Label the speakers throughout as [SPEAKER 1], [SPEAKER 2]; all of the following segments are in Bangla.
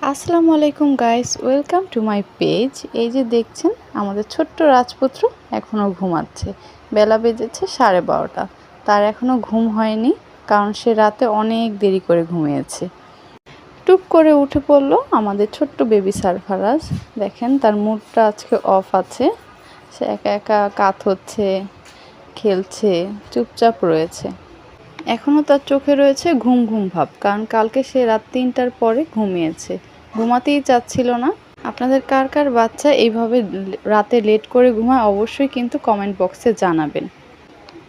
[SPEAKER 1] আসসালামু আলাইকুম guys, welcome to my page. এই যে দেখছেন আমাদের ছোট্ট রাজপুত্র এখনও ঘুমাচ্ছে। বেলা বেজেছে 12:30। তার এখনও ঘুম হয়নি, কারণ সে রাতে অনেক দেরি করে ঘুমিয়েছে। টুপ করে উঠে পড়লো আমাদের ছোট্ট বেবি সারফারাজ। দেখেন তার মুডটা আজকে অফ আছে, সে একা একা কাত হচ্ছে, খেলছে, চুপচাপ রয়েছে। এখনও তার চোখে রয়েছে ঘুম ঘুম ভাব, কারণ কালকে সে রাত 3টার পরে ঘুমিয়েছে, ঘুমাতেই চাচ্ছিল না। আপনাদের কার কার বাচ্চা এইভাবে রাতে লেট করে ঘুমায় অবশ্যই কিন্তু কমেন্ট বক্সে জানাবেন।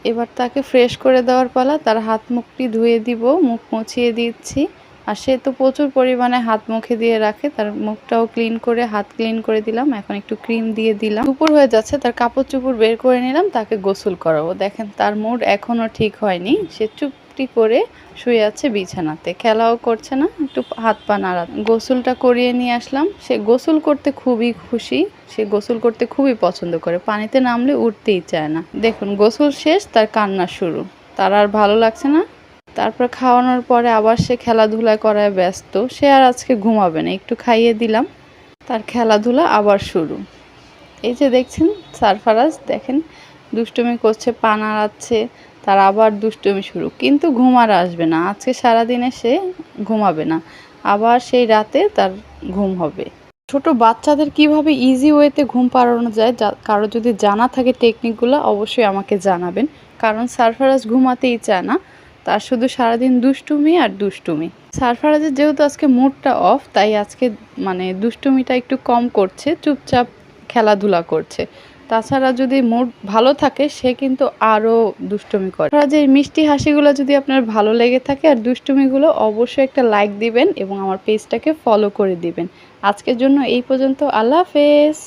[SPEAKER 1] এবার তাকে ফ্রেশ করে দেওয়ার পালা। তার হাত মুখটি ধুয়ে দিব, মুখ মুছিয়ে দিচ্ছি। আর সে তো প্রচুর পরিমাণে হাত মুখে দিয়ে রাখে, তার মুখটাও ক্লিন করে হাত ক্লিন করে দিলাম। এখন একটু ক্রিম দিয়ে দিলাম। দুপুর হয়ে যাচ্ছে, তার কাপড় চোপড় বের করে নিলাম, তাকে গোসল করাবো। দেখেন তার মুড এখনও ঠিক হয়নি, সে চুপটি করে শুয়ে আছে বিছানাতে, খেলাও করছে না, একটু হাত পা নাড়া। গোসলটা করিয়ে নিয়ে আসলাম। সে গোসল করতে খুবই খুশি, সে গোসল করতে খুবই পছন্দ করে, পানিতে নামলে উঠতেই চায় না। দেখুন গোসল শেষ, তার কান্না শুরু, তার আর ভালো লাগছে না। তারপর খাওয়ানোর পরে আবার সে খেলাধুলা করায় ব্যস্ত। সে আর আজকে ঘুমাবে না, একটু খাইয়ে দিলাম, তার খেলাধুলা আবার শুরু। এই যে দেখছেন সারফারাজ, দেখেন দুষ্টুমি করছে, পা নাড়াচ্ছে, তার আবার দুষ্টুমি শুরু। কিন্তু ঘুম আর আসবে না, আজকে সারাদিনে সে ঘুমাবে না, আবার সেই রাতে তার ঘুম হবে। ছোট বাচ্চাদের কিভাবে ইজি ওয়েতে ঘুম পাড়ানো যায়, কারো যদি জানা থাকে টেকনিকগুলো অবশ্যই আমাকে জানাবেন। কারণ সারফারাজ ঘুমাতেই চায় না, তার শুধু সারাদিন দুষ্টুমি আর দুষ্টুমি। সারফারাজের যেহেতু আজকে মুডটা অফ, তাই আজকে মানে দুষ্টুমিটা একটু কম করছে, চুপচাপ খেলাধুলা করছে। তাছাড়া যদি মুড ভালো থাকে সে কিন্তু আরও দুষ্টুমি করে। যে মিষ্টি হাসিগুলো যদি আপনার ভালো লেগে থাকে আর দুষ্টুমিগুলো, অবশ্যই একটা লাইক দিবেন এবং আমার পেজটাকে ফলো করে দিবেন। আজকের জন্য এই পর্যন্ত। আল্লাহ হাফেজ।